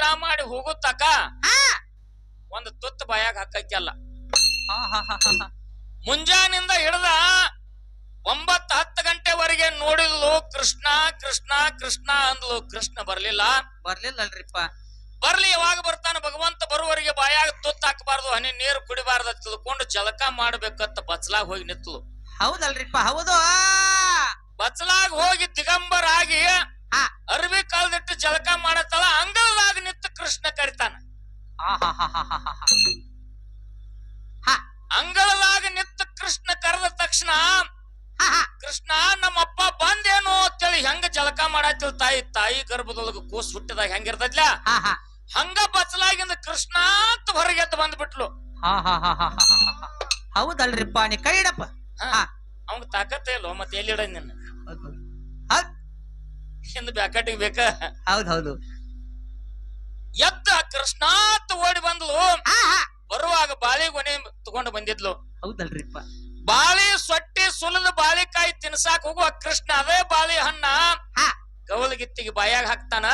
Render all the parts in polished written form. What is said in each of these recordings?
ಊಟ ಮಾಡಿ ಹೋಗುತ್ತಕ ಒಂದು ತುತ್ತು ಬಾಯಾಗ ಹಾಕೈತಲ್ಲ. ಮುಂಜಾನಿಂದ ಹಿಡ್ದ 9-10 ಗಂಟೆವರೆಗೆ ನೋಡಿದ್ಲು ಕೃಷ್ಣ ಕೃಷ್ಣ ಕೃಷ್ಣ ಅಂದ್ಲು. ಕೃಷ್ಣ ಬರ್ಲಿಲ್ಲಲ್ರಿಪ್ಪ. ಬರ್ಲಿ, ಯಾವಾಗ ಬರ್ತಾನ ಭಗವಂತ ಬರುವವರೆಗೆ ಬಾಯಾಗ ತುತ್ತು ಹಾಕಬಾರ್ದು, ಹನಿ ನೀರು ಕುಡಿಬಾರ್ದ ತಿಳ್ಕೊಂಡು ಜಳಕ ಮಾಡ್ಬೇಕಂತ ಬಚ್ಚಲಾಗ ಹೋಗಿ ನಿತ್ಲು. ಹೌದಲ್ರಿಪ್ಪ, ಹೌದು. ಬಚ್ಚಲಾಗ ಹೋಗಿ ದಿಗಂಬರಾಗಿ ಅರ್ವಿ ಕಾಲ್ದಿಟ್ಟು ಜಳಕ ಮಾಡತ್ತಲ್ಲ. ಅಂಗಳದಾಗ ನಿಂತು ಕೃಷ್ಣ ಕರಿತಾನ. ಅಂಗಳದಾಗ ನಿಂತು ಕೃಷ್ಣ ಕರೆದ ತಕ್ಷಣ ಕೃಷ್ಣ ನಮ್ಮಪ್ಪ ಬಂದೇನು ಅಂತೇಳಿ ಹೆಂಗ ಜಳಕ ಮಾಡತ್ತಿಲ್. ತಾಯಿ ಗರ್ಭದೊಳಗ ಕೂಸ್ ಹುಟ್ಟಿದಾಗ ಹೆಂಗಿರ್ತದ್ಲ ಹಂಗ ಬಚ್ಚಲಾಗಿಂದ ಕೃಷ್ಣ ಅಂತ ಹೊರಗೆದ್ದು ಬಂದ್ಬಿಟ್ಲು. ಹೌದಲ್ರಿಪ್ಪ, ನೀ ಕೈ ಇಡಪ್ಪ. ಅವಂಗ ತಾಕತ್ತೇ ಇಲ್ವ ಮತ್ತೆ ಎಲ್ಲಿ ಇಡ ನಿನ್ನ ಹಿಂದ ಬ್ಯಾಕಟಿಗೆ ಬೇಕ. ಹೌದೌದು. ಎದ್ದ ಕೃಷ್ಣ ಅಂತ ಓಡಿ ಬಂದ್ಲು. ಬರುವಾಗ ಬಾಳಿ ಗೊನೆ ತಗೊಂಡು ಬಂದಿದ್ಲು. ಹೌದಲ್ರಿಪ್ಪ. ಬಾಳಿ ಸೊಟ್ಟಿ ಸುಲಿದ ಬಾಳಿಕಾಯಿ ತಿನ್ಸಾಕ್ ಹೋಗುವ ಕೃಷ್ಣ ಅದೇ ಬಾಳಿ ಹಣ್ಣ ಗೌಲಗಿತ್ತಿಗೆ ಬಾಯಾಗ ಹಾಕ್ತಾನ.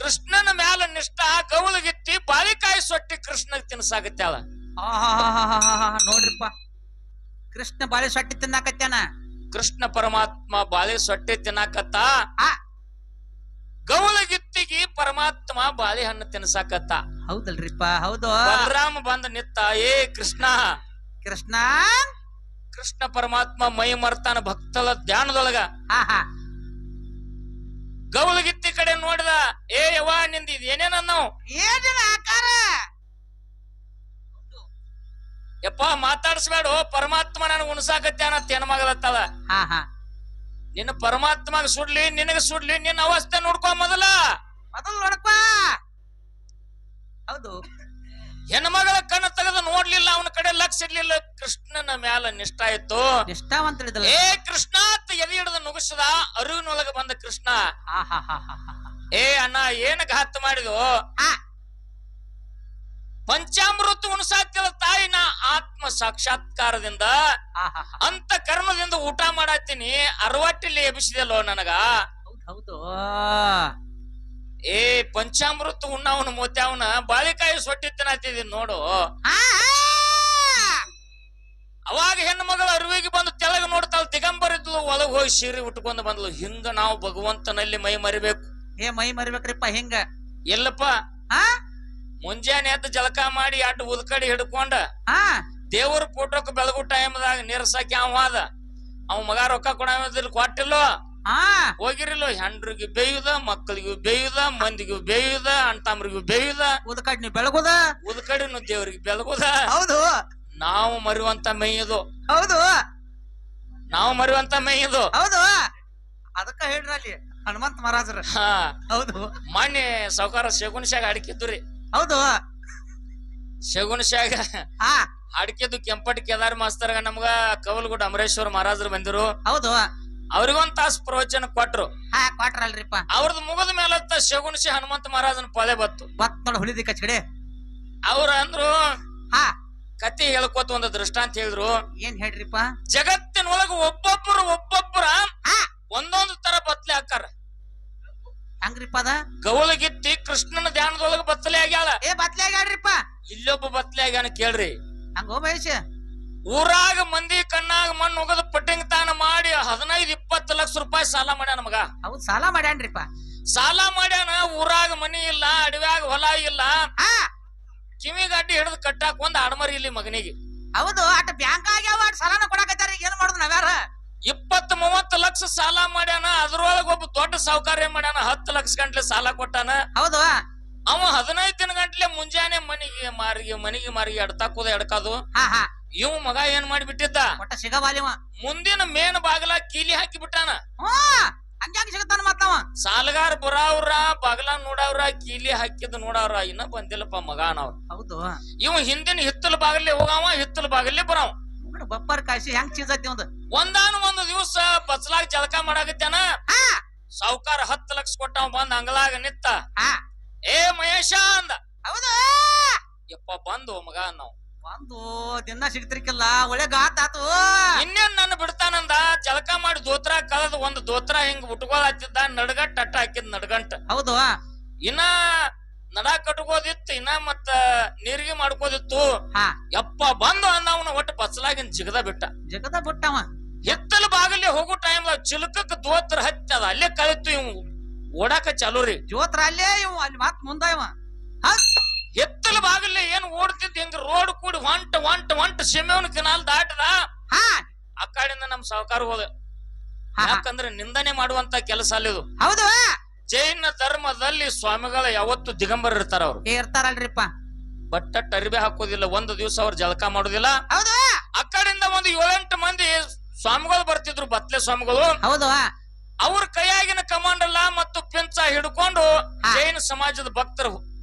ಕೃಷ್ಣನ ಮ್ಯಾಲ ನಿಷ್ಠ ಗೌಲಗಿತ್ತಿ ಬಾಳಿಕಾಯಿ ಸೊಟ್ಟಿ ಕೃಷ್ಣಗ್ ತಿನ್ಸಾಕತ್ಯಾಳ. ನೋಡ್ರಿಪ್ಪ, ಕೃಷ್ಣ ಬಾಳೆ ಸೊಟ್ಟಿ ತಿನ್ನಾಕತ್ಯಾನ. ಕೃಷ್ಣ ಪರಮಾತ್ಮ ಬಾಳೆ ಸೊಟ್ಟಿ ತಿನ್ನಾಕತ್ತ, ಗೌಲಗಿತ್ತಿಗೆ ಪರಮಾತ್ಮ ಬಾಳೆ ಹಣ್ಣು ತಿನ್ಸಾಕತ್ತ. ಹೌದಲ್ರಿಪ್ಪ, ಹೌದು. ಬಲರಾಮ ಬಂದ ನಿತ್ತ. ಏ ಕೃಷ್ಣ ಕೃಷ್ಣ ಕೃಷ್ಣ ಪರಮಾತ್ಮ ಮೈ ಮರ್ತಾನ ಭಕ್ತಳ ಧ್ಯಾನದೊಳಗ. ಗೌಲಗಿತ್ತಿ ಕಡೆ ನೋಡಿದ. ಏ ಯವ್ವ ನಿಂದ ಏನೇನ ನಾವು ಏನಿಲ್ಲ ಆಕಾರ ಯಪ್ಪ ಮಾತಾಡ್ಸ್ಬೇಡ. ಪರಮಾತ್ಮ ನನಗ ಉಣಸಾಕತ್ಯಾನ ತೇನ ಮಗಳತ್ತಳ. ನಿನ್ನ ಪರಮಾತ್ಮಗ ಸುಡ್ಲಿ ನಿನಗ ಸುಡ್ಲಿ ನಿನ್ನ ಅವಸ್ಥೆ ನೋಡ್ಕೊ ಮೊದಲ ನೋಡ್ಕೊ. ಹೌದು. ಹೆಣ್ಮಗಳ ಕಣ್ಣು ತೆಗೆದು ನೋಡ್ಲಿಲ್ಲ, ಅವನ ಕಡೆ ಲಕ್ಷ್ಯ ಇರ್ಲಿಲ್ಲ. ಕೃಷ್ಣನ ಮ್ಯಾಲ ನಿಷ್ಠ ಇತ್ತು. ಏ ಕೃಷ್ಣ ಅಂತ ಎದೆ ಹಿಡಿದು ನುಗ್ಗಿಸದ. ಅರಿವಿನೊಳಗ ಬಂದ ಕೃಷ್ಣ. ಏ ಅಣ್ಣ ಏನ ಘಾತ ಮಾಡಿದು? ಪಂಚಾಮೃತ ಉಣಸಾಕ್ತಿಲ್ಲ ತಾಯಿನ ಆತ್ಮ ಸಾಕ್ಷಾತ್ಕಾರದಿಂದ ಅಂತ ಕರ್ಮದಿಂದ ಊಟ ಮಾಡತ್ತೀನಿ. 60 ಎಬ್ಬಿಸಿದೆಲ್ಲೋ ನನಗ. ಹೌದು. ಏ ಪಂಚಾಮೃತ ಉಣ್ಣವನ ಮೋತ್ಯಾವನ ಬಾಳಿಕಾಯಿ ಸೊಟ್ಟಿ ತಿನ್ನತ್ತಿದ್ದೀನಿ ನೋಡು. ಅವಾಗ ಹೆಣ್ಣು ಮಗಳು ಅರಿವಿಗೆ ಬಂದು ತೆಳಗ ನೋಡ್ತಾಳ. ದಿಗಂಬರಿದ್ಲು. ಒಳಗ್ ಹೋಗಿ ಸೀರೆ ಉಟ್ಕೊಂಡು ಬಂದ್ಲು. ಹಿಂಗ ನಾವು ಭಗವಂತನಲ್ಲಿ ಮೈ ಮರಿಬೇಕು. ಮೈ ಮರಿಬೇಕ್ರಿಪ್ಪ. ಹಿಂಗ ಎಲ್ಲಪ್ಪ ಮುಂಜಾನೆ ಎದ್ದು ಜಳಕ ಮಾಡಿ ಅಟ್ಟು ಉದ್ಕಡಿ ಹಿಡ್ಕೊಂಡ ದೇವ್ರ ಫೋಟೋಕ್ ಬೆಳಗು ಟೈಮ್ದಾಗ ನೀರ್ಸಾಕಿ ಅವ ಮಗ ರೊಕ್ಕ ಕೊಡ ಕೊಟ್ಟಿಲ್ಲೋ ಹೋಗಿರಿಲ್ಲೋ. ಹೆಂಡ್ರಿಗೂ ಬೇಯುದ, ಮಕ್ಕಳಿಗೂ ಬೇಯುದ, ಮಂದಿಗೂ ಬೇಯುದ, ಅಣ್ತಮ್ರಿಗೂ ಬೇಯುದ. ಉದ್ಕಡಿ ಬೆಳಗುದ, ಉದ್ಕಡಿನು ದೇವ್ರಿಗೆ ಬೆಳಗುದ. ಹೌದು. ನಾವು ಮರುವಂತ ಮೈ ಇದು. ಹೌದು. ನಾವು ಮರುವಂತ ಮೈ ಇದು. ಹೌದು. ಅದಕ್ಕ ಹೇಳ್ರಲ್ಲಿ ಹನುಮಂತ ಮಹಾರಾಜರ. ಹೌದು. ಮೊನ್ನೆ ಸಾವ್ಕಾರ ಶಗುನ್ಶಾಗ ಅಡಿಕಿದ್ದುರಿ. ಹೌದು. ಶಗುನ್ಶಾಗ ಅಡಿಕೆದು ಕೆಂಪಟಿ ಕೇದಾರ ಮಾಸ್ತರ್ಗ ನಮ್ಗ ಕವಲ್ಗುಡ್ ಅಮರೇಶ್ವರ ಮಹಾರಾಜರು ಬಂದಿರು. ಹೌದು. ಅವ್ರಿಗೊಂದ್ ತಾಸು ಪ್ರವಚನ ಕೊಟ್ರು. ಕೊಟ್ರಲ್ರಿಪ್ಪ. ಅವ್ರದ್ದು ಮುಗದ ಮೇಲತ್ತ ಶಗುನ್ಶಿ ಹನುಮಂತ ಮಹಾರಾಜನ ಪೊಲೆ ಬತ್ತು. ನೋಡ ಹುಳಿದಿ ಕಚ್ಕಡೆ. ಅವ್ರ ಅಂದ್ರು ಕತಿ ಹೇಳ್ಕೋತ ಒಂದು ದೃಷ್ಟಾಂತ ಹೇಳಿದ್ರು. ಏನ್ ಹೇಳ್ರಿಪ್ಪ? ಜಗತ್ತಿನೊಳಗ ಒಬ್ಬೊಬ್ಬರ ಒಂದೊಂದು ತರ ಬತ್ಲೆ ಹಾಕಾರ. ಹಂಗ್ರಿಪ್ಪ ಅದ ಗೌಲಗಿತ್ತಿ ಕೃಷ್ಣನ ಧ್ಯಾನದೊಳಗ ಬತ್ತಲೆ ಆಗ್ಯಾಳ. ಬತ್ಲೆ ಆಗ್ಯಾಡ್ರಿಪ್ಪ. ಇಲ್ಲೊಬ್ಬ ಬತ್ಲೆ ಆಗ್ಯಾನ ಕೇಳ್ರಿ. ಹಂಗೋ ಮಹೇಶ. ಊರಾಗ ಮಂದಿ ಕಣ್ಣಾಗ ಮಣ್ಣು ಹೋಗದ ಪಟ್ಟಿಂಗ್ ತಾನ ಮಾಡಿ 15-20 ಲಕ್ಷ ರೂಪಾಯಿ ಸಾಲ ಮಾಡ್ಯಾನ ಮಗ. ಹೌದ್, ಸಾಲ ಮಾಡ್ಯಾನ್ರಿಪ್ಪ. ಸಾಲ ಮಾಡ್ಯಾನ. ಊರಾಗ ಮನಿ ಇಲ್ಲ, ಅಡವ್ಯಾಗ ಹೊಲ ಇಲ್ಲ. ಕಿವಿಗ ಅಡ್ಡಿ ಹಿಡಿದು ಕಟ್ಟಾಕ ಒಂದ್ ಆಡ್ಮರಿ ಇಲ್ಲಿ ಮಗನಿಗೆ. ಹೌದು. ಅಟ್ ಬ್ಯಾಂಕ್ ಆಗ್ಯಾವ, ಸಾಲನ ಕೊಡಾಕತ್ತಾರ. ಏನ್ ಮಾಡುದು ನಾವ್ಯಾರ? 20-30 ಲಕ್ಷ ಸಾಲ ಮಾಡ್ಯಾನ. ಅದ್ರೊಳಗ ಒಬ್ಬ ದೊಡ್ಡ ಸಾವುಕಾರ ಏನ್ ಮಾಡ್ಯಾನ, 10 ಲಕ್ಷ ಗಂಟ್ಲೆ ಸಾಲ ಕೊಟ್ಟಾನ. ಹೌದು. ಅವ 15 ದಿನ ಗಂಟ್ಲೆ ಮುಂಜಾನೆ ಮನಿಗೆ ಮಾರಿಗೆ ಎಡ್ತಾಕೋದ ಎಡ್ಕಾದು. ಇವ್ ಮಗ ಏನ್ ಮಾಡಿಬಿಟ್ಟಿದ್ದ, ಸಿಗಬಾಲಿವ ಮುಂದಿನ ಮೇನ್ ಬಾಗಲ ಕೀಲಿ ಹಾಕಿ ಬಿಟ್ಟಾನ. ಹಂಗ್ಯಾಗ ಸಿಗತಾನ ಮತ್ತವ? ಸಾಲಗಾರ ಬರಾವ್ರ ಬಾಗಲ ನೋಡವ್ರ ಕೀಲಿ ಹಾಕಿದ್ ನೋಡವ್ರ ಇನ್ನ ಬಂದಿಲ್ಲಪ್ಪ ಮಗ ನಾವ್. ಹೌದು. ಇವ್ ಹಿಂದಿನ ಹಿತ್ತಲ ಬಾಗಲ್ಲಿ ಹೋಗಾವ, ಹಿತ್ತಲ ಬಾಗಲ್ಲಿ ಬರಾವ. ಬಪ್ಪರ್ ಕಾಯಿಸಿ ಹೆಂಗ್ ಚೀಸ್ ಐತಿ ಒಂದು ಒಂದು ದಿವ್ಸ ಬಸ್ಲಾಗ ಜಳಕ ಮಾಡಾಕತ್ತಾನ. ಸಾವುಕಾರ 10 ಲಕ್ಷ ಕೊಟ್ಟಾವ. ಬಂದ್ ಅಂಗಲಾಗ ನಿತ್ತ. ಏ ಮಹೇಶ ಅಂದ. ಹೌದು. ಯಪ್ಪ ಬಂದು ಮಗ ನಾವ್ ಒಂದು ದಿನ ಸಿಗ್ತಿರ್ಕಿಲ್ಲ. ಒಳ್ಳೆ ಗಾತಾತು. ಇನ್ನೇನ್ ನನ್ನ ಬಿಡ್ತಾನಂದ. ಜಳಕ ಮಾಡಿ ದೋತ್ರ ಕಳೆದ ಒಂದ್ ದೋತ್ರ ಹಿಂಗ್ ಉಟ್ಕೊಳತ್ತಿದ್ದ. ನಡ್ಗಂಟ ಅಟ್ಟ ಹಾಕಿದ್ ನಡ್ಗಂಟ. ಹೌದು. ಇನ್ನ ನಡ ಕಟ್ಕೋದಿತ್ತು ಇನ್ನ ಮತ್ತ ನೀರಿಗೆ ಮಾಡ್ಕೋದಿತ್ತು ಹಾ ಯಪ್ಪ ಬಂದು ಅಂದವನ ಒಟ್ಟು ಪಚ್ಚಲಾಗಿನ ಜಿಗದ ಬಿಟ್ಟ ಜಗದ ಬಿಟ್ಟವ ಹಿತ್ತಲ ಬಾಗಲಿ ಹೋಗೋ ಟೈಮ್ ಚಿಲಕಕ್ ದೋತ್ರ ಹತ್ತದ ಅಲ್ಲೇ ಕಳಿತು ಇವ್ ಓಡಾಕ ಚಾಲು ರೀ ಜೋತ್ರ ಅಲ್ಲೇ ಇವ್ ಅಲ್ಲಿ ಮತ್ ಮುಂದ ಇವ ಹಿತ್ತಲ ಬಾಗಲಿ ಏನ್ ಓಡ್ತಿದ್ ಹಿಂಗ ರೋಡ್ ಕೂಡಿ ಹೊಂಟ ಸಿಮೆವನ್ ಕಿನಾಲ್ ದಾಟದ ಹಾ ಆ ಕಡೆಯಿಂದ ನಮ್ ಸಾವುಕಾರ ಹೋದ ಯಾಕಂದ್ರೆ ನಿಂದನೆ ಮಾಡುವಂತ ಕೆಲಸ ಅಲ್ಲಿದು ಹೌದು ಜೈನ ಧರ್ಮದಲ್ಲಿ ಸ್ವಾಮಿಗಳ ಯಾವತ್ತು ದಿಗಂಬರ ಇರ್ತಾರ ಅವ್ರು ಇರ್ತಾರಲ್ರಿಪ್ಪ ಬಟ್ಟ ಟರ್ಬೆ ಹಾಕೋದಿಲ್ಲ ಒಂದು ದಿವಸ ಅವ್ರು ಜಳಕ ಮಾಡೋದಿಲ್ಲ ಹೌದು ಆ ಕಡೆಯಿಂದ ಒಂದು 7-8 ಮಂದಿ ಸ್ವಾಮಿಗಳು ಬರ್ತಿದ್ರು ಬತ್ಲೆ ಸ್ವಾಮಿಗಳು ಹೌದು ಅವ್ರ ಕೈಯಾಗಿನ ಕಮಾಂಡಲ್ಲ ಮತ್ತು ಪಿಂಚ ಹಿಡ್ಕೊಂಡು ಜೈನ ಸಮಾಜದ ಭಕ್ತರು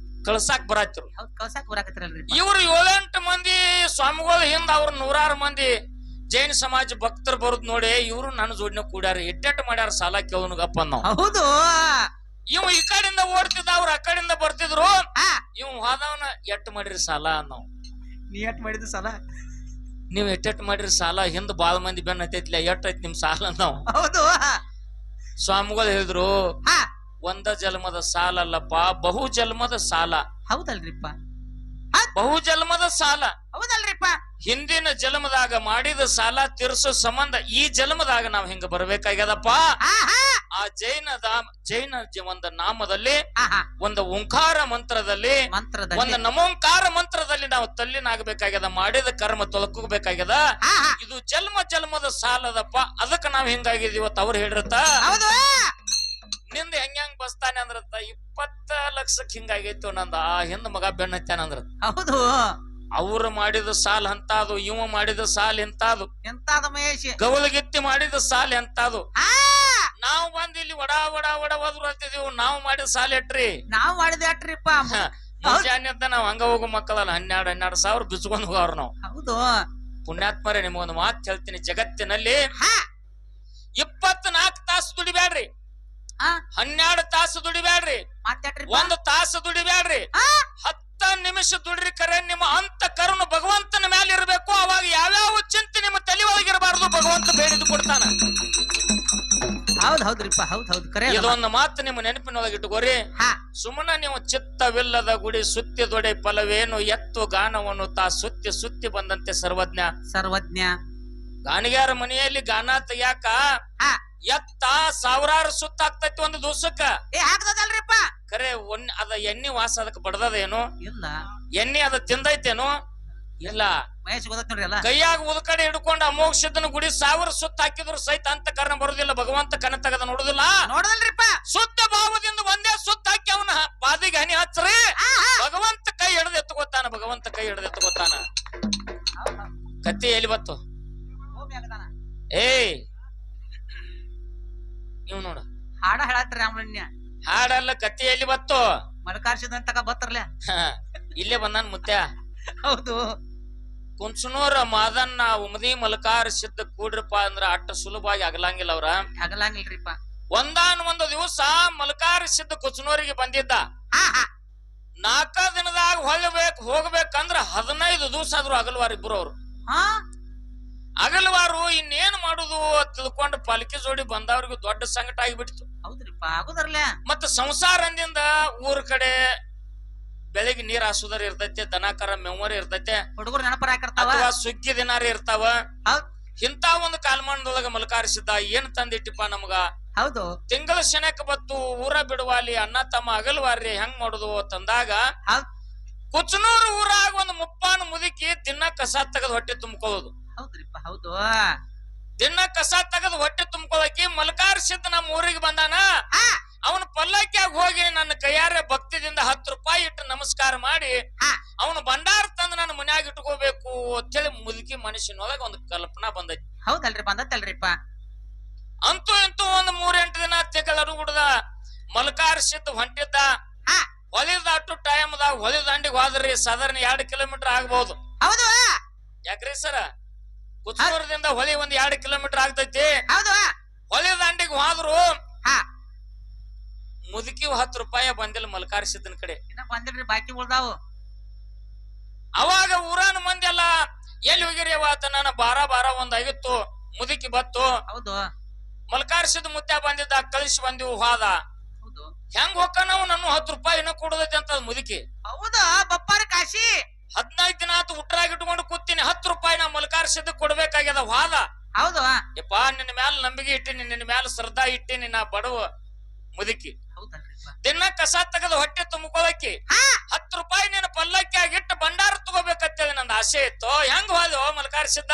ಕಳ್ಸಾಕ್ ಬರತ್ತಿರು ಹೌದ್ ಕಳ್ಸಾಕ್ ಬರಾಕತ್ತಿರಲ್ರಿ ಇವ್ರು 7-8 ಮಂದಿ ಸ್ವಾಮಿಗಳು ಹಿಂದ ಅವ್ರ 100 ಮಂದಿ ಜೈನ ಸಮಾಜ ಭಕ್ತರು ಬರುದ್ ನೋಡಿ ಇವ್ರು ನನ್ನ ಜೋಡಿನ ಕೂಡ್ಯಾರ ಎಟ್ಟೆಟ್ಟು ಮಾಡ್ಯಾರ ಸಾಲ ಕೇಳೋನುಗಪ್ಪ ನಾವು ಹೌದು ಇವ್ ಈ ಕಡೆಯಿಂದ ಓಡ್ತಿದ್ದ ಅವ್ರ ಆ ಕಡೆಯಿಂದ ಬರ್ತಿದ್ರು ಇವ್ ಹೋದವನ ಎಟ್ಟು ಮಾಡಿರಿ ಸಾಲ ನಾವು ನೀ ಎಟ್ ಮಾಡಿದ ಸಾಲ ನೀವ್ ಎಟ್ಟೆಟ್ಟು ಮಾಡಿರಿ ಸಾಲ ಹಿಂದ್ ಬಾಳ ಮಂದಿ ಬೆನ್ನ ಹತ್ತೈತಿಲ್ಲ ಎಟ್ ಐತಿ ನಿಮ್ ಸಾಲ ನಾವು ಹೌದು ಸ್ವಾಮಿಗಳು ಹೇಳಿದ್ರು ಒಂದ ಜನ್ಮದ ಸಾಲ ಅಲ್ಲಪ್ಪ ಬಹು ಜನ್ಮದ ಸಾಲ ಹೌದಲ್ರಿಪ್ಪ ಬಹು ಜನ್ಮದ ಸಾಲ ಹೌದಲ್ರಿಪ್ಪ ಹಿಂದಿನ ಜನ್ಮದಾಗ ಮಾಡಿದ ಸಾಲ ತೀರ್ಸೋ ಸಂಬಂಧ ಈ ಜನ್ಮದಾಗ ನಾವ್ ಹಿಂಗ ಬರ್ಬೇಕಾಗ್ಯದಪ್ಪ ಆ ಜೈನ ಒಂದು ನಾಮದಲ್ಲಿ ಒಂದು ಓಂಕಾರ ಮಂತ್ರದಲ್ಲಿ ಒಂದು ನಮೋಂಕಾರ ಮಂತ್ರದಲ್ಲಿ ನಾವು ತಲ್ಲಿನಾಗಬೇಕಾಗ್ಯದ ಮಾಡಿದ ಕರ್ಮ ತೊಲಕೋಬೇಕಾಗ್ಯದ ಇದು ಜನ್ಮದ ಸಾಲದಪ್ಪ ಅದಕ್ಕ ನಾವ್ ಹಿಂಗಾಗಿದ್ ಇವತ್ತು ಅವ್ರು ಹೇಳಿರತ್ತ ನಿಂದ ಹೆಂಗ್ ಬಸ್ತಾನೆ ಅಂದ್ರತ್ತ 20 ಲಕ್ಷಕ್ ಹಿಂಗಾಗೈತು ನಂದ ಆ ಹಿಂದ ಮಗ ಬೆಣ್ಣ ಹತ್ತಾನ ಅಂದ್ರ ಹೌದು ಅವ್ರು ಮಾಡಿದ ಸಾಲ ಎಂತಾದು ಇವ ಮಾಡಿದ ಸಾಲ ಎಂತಾದು ಎಂತಾದ ಮಹೇಶ್ ಗವಲಗಿತ್ತಿ ಮಾಡಿದ ಸಾಲ ಎಂತಾದು ನಾವು ಬಂದ್ ಇಲ್ಲಿ ಒಡ ಹೋದ್ರು ಅಂತಿದೀವಿ ನಾವು ಮಾಡಿದ ಸಾಲ ಎಟ್ರಿ ನಾವ್ ಮಾಡಿದ ಎಟ್ರಿಪ್ಪ ಮುಂಜಾನೆದ್ದ ನಾವ್ ಹಂಗ ಹೋಗೋ ಮಕ್ಕಳಲ್ಲ 12 ಸಾವಿರ ಬಿಚ್ಕೊಂಡ್ ಹೋಗವ್ರ ನಾವು ಹೌದು ಪುಣ್ಯಾತ್ಮರೇ ನಿಮ್ಗೊಂದು ಮಾತು ಹೇಳ್ತೀನಿ ಜಗತ್ತಿನಲ್ಲಿ 24 ತಾಸು ದುಡಿಬ್ಯಾಡ್ರಿ 12 ತಾಸು ದುಡಿಬ್ಯಾಡ್ರಿ 1 ತಾಸು ದುಡಿಬ್ಯಾಡ್ರಿ 10 ನಿಮಿಷ ದುಡ್ರಿ ಕರೆ ನಿಮ್ಮ ಅಂತ ಕರುಣ ಭಗವಂತನ ಮೇಲೆ ಇರಬೇಕು ಅವಾಗ ಯಾವ್ಯಾವ ಚಿಂತೆ ನಿಮ್ಮ ತಲೆ ಒಳಗಿರಬಾರ್ದು ಭಗವಂತ ಬೇಡಿದು ಕೊಡ್ತಾನ ಹೌದ್ರಿಪ್ಪ ಹೌದು ಕರೆ ಇದೊಂದು ಮಾತು ನಿಮ್ಮ ನೆನಪಿನೊಳಗೆ ಇಟ್ಟುಕೋರಿ ಸುಮ್ಮನ ನೀವು ಚಿತ್ತವಿಲ್ಲದ ಗುಡಿ ಸುತ್ತಿ ದೊಡೆ ಫಲವೇನು ಎತ್ತು ಗಾನವನ್ನು ತಾ ಸುತ್ತಿ ಬಂದಂತೆ ಸರ್ವಜ್ಞ ಗಾಣಿಗ್ಯಾರ ಮನೆಯಲ್ಲಿ ಗಾನ ತೆಗ್ಯಾಕ ಎತ್ತ 1000 ಸುತ್ತ ಆಗ್ತೈತಿ ಒಂದು ದಿವಸಕ್ಕ ಹಾಕ್ದಲ್ರಿಪ್ಪ ಕರೆ ಅದ ಎಣ್ಣೆ ವಾಸ ಅದಕ್ಕೆ ಬಡದದೇನು ಇಲ್ಲ ಎಣ್ಣೆ ಅದ ತಿಂದೈತೇನು ಇಲ್ಲ ಮಹೇಶ್ ಗೊತ್ತ ನೋಡ್ರಿ ಅಲ್ಲ ಕೈಯಾಗ ಉದಕಡೆ ಹಿಡ್ಕೊಂಡು ಅಮೋಘ ಸಿದ್ಧನ ಗುಡಿ 1000 ಸುತ್ತ ಹಾಕಿದ್ರು ಸಹಿತ ಅಂತ ಕಾರಣ ಬರುದಿಲ್ಲ ಭಗವಂತ ಕನ ತಗದ ನೋಡುದಿಲ್ಲ ನೋಡದಲ್ರಿಪ್ಪ ಶುದ್ಧ ಭಾವದಿಂದ ಒಂದೇ ಸುತ್ತ ಹಾಕಿ ಅವನ ಪಾದಿಗೆ ಹನಿ ಹಚ್ಚ್ರಿ ಭಗವಂತ ಕೈ ಹಿಡಿದು ಎತ್ತುಕೊತಾನ ಕತ್ತಿ ಎಲ್ಲಿ ಬತ್ತು ಏಯ್ ನೀವು ನೋಡ ಹಾಡ ಹೇಳತ್ರಿ ರಾಮಣ್ಯ ಹಾಡಲ್ಲ ಕತ್ತಿ ಎಲ್ಲಿ ಬತ್ತು ಮಲ್ಕಾರ್ಸಿದಂತಕ ಬತ್ತರ್ಲೆ ಇಲ್ಲೇ ಬಂದಾನ ಮುತ್ಯ ಹೌದು ಕುಂಚನೂರ ಮಾದನ್ನ ಉಮದಿ ಮಲ್ಕಾರ ಸಿದ್ಧ ಕೂಡ್ರಪ್ಪ ಅಂದ್ರ ಅಟ್ಟ ಸುಲಭವಾಗಿ ಆಗಲಂಗಿಲ್ಲ ಅವ್ರ ಆಗಲಂಗಿಲ್ರಿಪ್ಪ ಒಂದು ದಿವಸ ಮಲ್ಕಾರ ಸಿದ್ಧ ಕುಚನೂರಿಗೆ ಬಂದಿದ್ದ 4 ದಿನದಾಗ ಹೋಗ್ಬೇಕಂದ್ರ 15 ದಿವಸ ಆದ್ರೂ ಅಗಲ್ವಾರ ಇಬ್ರು ಅವ್ರು ಅಗಲ್ವಾರು ಇನ್ನೇನ್ ಮಾಡುದು ತಿಳ್ಕೊಂಡು ಪಾಲಿಕೆ ಜೋಡಿ ಬಂದವ್ರಿಗೆ ದೊಡ್ಡ ಸಂಕಟ ಆಗಿಬಿಡ್ತು ಹೌದ್ರಿಪ್ಪ ಆಗುದರ್ಲೆ ಮತ್ತ ಸಂಸಾರ ಅಂದಿಂದ ಊರ್ ಕಡೆ ಬೆಳಿಗ್ಗೆ ನೀರ್ ಹಾಸುದರ್ ಇರ್ತೈತೆ ದನಕರ ಮೆಮ್ಮರಿ ಇರ್ತೈತೆ ಹುಡುಗರು ನೆನಪರ ಹಾಕಿರ್ತಾವ ಅಥವಾ ಸುಗ್ಗಿ ದಿನಾರಿ ಇರ್ತಾವ ಇಂತ ಒಂದು ಕಾಲ್ಮಾನದೊಳಗ ಮಲ್ಕಾರಿಸಿದ್ದ ಏನ್ ತಂದಿಟ್ಟಿಪ್ಪ ನಮಗ ಹೌದು ತಿಂಗಳ ಶನಕ್ ಬತ್ತು ಊರ ಬಿಡುವಾಲಿ ಅಣ್ಣ ತಮ್ಮ ಅಗಲ್ವಾರಿ ಹೆಂಗ್ ಮಾಡುದು ತಂದಾಗ ಕುಚನೂರು ಊರಾಗ ಒಂದು ಮುಪ್ಪಾನ ಮುದುಕಿ ದಿನ ಕಸ ತೆಗೆದು ಹೊಟ್ಟೆ ತುಂಬ್ಕೊಳ್ಳೋದು ಹೌದ್ರಿಪ್ಪ ಹೌದು ದಿನ ಕಸ ತೆಗೆದು ಹೊಟ್ಟೆ ತುಂಬ್ಕೊಳ್ಳೋಕಿ ಮಲ್ಕಾರಿಸಿದ್ದ ನಮ್ಮ ಊರಿಗೆ ಬಂದಾನ ಅವನ ಪಲ್ಲಕ್ಕಿಯಾಗ ಹೋಗಿ ನನ್ನ ಕೈಯಾರೆ ಭಕ್ತಿದಿಂದ 10 ರೂಪಾಯಿ ಇಟ್ಟು ನಮಸ್ಕಾರ ಮಾಡಿ ಅವನು ಭಂಡಾರ ತಂದು ನನ್ನ ಮನ್ಯಾಗ ಇಟ್ಕೋಬೇಕು ಅಂತೇಳಿ ಮುದುಕಿ ಮನುಷ್ಯನೊಳಗ ಒಂದು ಕಲ್ಪನಾ ಬಂದೈತಿ ಹೌದಲ್ರಿ ಬಂದತ್ತಲ್ರಿಪ್ಪ ಅಂತೂ ಇಂತೂ ಒಂದು 3-8 ದಿನ ತೆಗಲರು ಹುಡ್ದ ಮಲ್ಕಾರಿಸಿದ್ದ ಹೊಂಟಿದ್ದ ಹೊಲಿದಾಟು ಟೈಮ್ದಾಗ ಹೊಲಿ ದಂಡಿಗೆ ಹೋದ್ರಿ ಸಾಧಾರಣ 2 ಕಿಲೋಮೀಟರ್ ಆಗ್ಬಹುದು ಹೌದು ಯಾಕ್ರಿ ಸರ ಕುಚನೂರದಿಂದ ಹೊಲಿ 2 ಕಿಲೋಮೀಟರ್ ಆಗ್ತೈತಿ ಹೊಲಿ ದಂಡಿಗೆ ಹೋದ್ರು ಮುದುಕಿ 10 ರೂಪಾಯಿ ಬಂದಿಲ್ಲ ಮಲ್ಕಾರಿಸಿದ್ದನ ಕಡೆ ಇನ್ನ ಬಂದಿಲ್ರಿ ಬಾಕಿ ಉಳ್ದಾವು ಅವಾಗ ಊರಾನ ಮಂದಿ ಎಲ್ಲ ಎಲ್ಲಿ ಹೋಗಿರಿ ಅವತ್ತ ನಾನು ಬಾರ ಒಂದಾಗಿತ್ತು ಮುದುಕಿ ಬತ್ತು ಹೌದು ಮಲ್ಕಾರಿಸಿದ ಮುತ್ಯ ಬಂದಿದ್ದ ಕಳಿಸಿ ಬಂದಿವು ಹೋದ ಹೆಂಗ್ ಹೋಗ ನಾವು ನನ್ನ 10 ರೂಪಾಯಿ ಇನ್ನ ಕೊಡೋದೈತಿ ಅಂತ ಮುದುಕಿ. ಹೌದಾ ಬಪ್ಪಾರಿ ಕಾಶಿ 15 ದಿನ ಆತು ಉಟ್ರಾಗಿ ಇಟ್ಕೊಂಡು ಕೂತೀನಿ. 10 ರೂಪಾಯಿ ನಾ ಮಲ್ಕಾರ ಸಿದ್ದ ಕೊಡ್ಬೇಕಾಗ್ಯದ ವಾದ. ಹೌದು ಯಪ್ಪ ನಿನ್ನ ಮ್ಯಾಲ ನಂಬಿಕೆ ಇಟ್ಟಿನಿ, ನಿನ್ನ ಮ್ಯಾಲ ಶ್ರದ್ಧಾ ಇಟ್ಟಿನಿ. ನಾ ಬಡವ ಮುದುಕಿ ದಿನ ಕಸ ತೆಗೆದು ಹೊಟ್ಟೆ ತುಂಬಿಕೊಳ್ಳಕ್ಕೆ 10 ರೂಪಾಯಿ ನೀನು ಪಲ್ಲಕ್ಕಿ ಆಗಿಟ್ಟು ಭಂಡಾರ ತಗೋಬೇಕಂತೇಳಿ ನಂದು ಆಸೆ ಇತ್ತು. ಹೆಂಗ್ ಹೋದೋ ಮಲ್ಕಾರ ಸಿದ್ದ?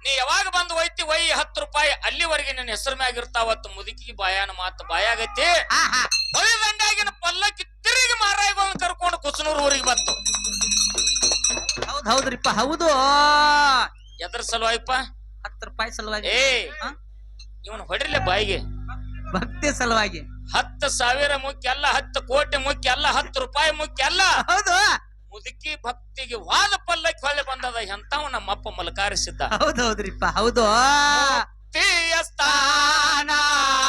ನೀ ಯಾವಾಗ ಬಂದು ಒಯ್ತಿ ಒಯ್ 10 ರೂಪಾಯಿ ಅಲ್ಲಿವರೆಗೆ ನಿನ್ನ ಹೆಸರು ಮ್ಯಾಗಿರ್ತಾವತ್ತು. ಮುದುಕಿ ಬಾಯಾನ ಮಾತು ಬಾಯಾಗೈತಿ. ಹೊಳಿ ದಂಡಾಗಿನ ಪಲ್ಲಕ್ಕಿ ತಿರುಗಿ ಮಾರಾಯಿಗಳನ್ನು ಕರ್ಕೊಂಡು ಕುಸನೂರು ಊರಿಗೆ ಬಂತು. ಹೌದ್ರಿಪ್ಪ ಹೌದು. ಎದ್ರ ಸಲುವಾಯಿಪ್ಪ? 10 ರೂಪಾಯಿ ಸಲುವಾಗಿ. ಇವನು ಹೊಡಿರ್ಲೆ ಬಾಯಿಗೆ. ಭಕ್ತಿ ಸಲುವಾಗಿ 10,000 ಮುಖ್ಯ ಅಲ್ಲ, 10 ಕೋಟಿ ಮುಖ್ಯ ಅಲ್ಲ, 10 ರೂಪಾಯಿ ಮುಖ್ಯ ಅಲ್ಲ. ಹೌದು. ಮುದುಕಿ ಭಕ್ತಿಗೆ ವಾದ ಪಲ್ಲಕ್ಕಿ ಹೊಳೆ ಬಂದದ. ಎಂತಾವ್ ನಮ್ಮಪ್ಪ ಮಲ್ಕಾರಿಸಿದ್ದ. ಹೌದೌದ್ರಿಪ್ಪ ಹೌದು. ಸ್ಥಾನ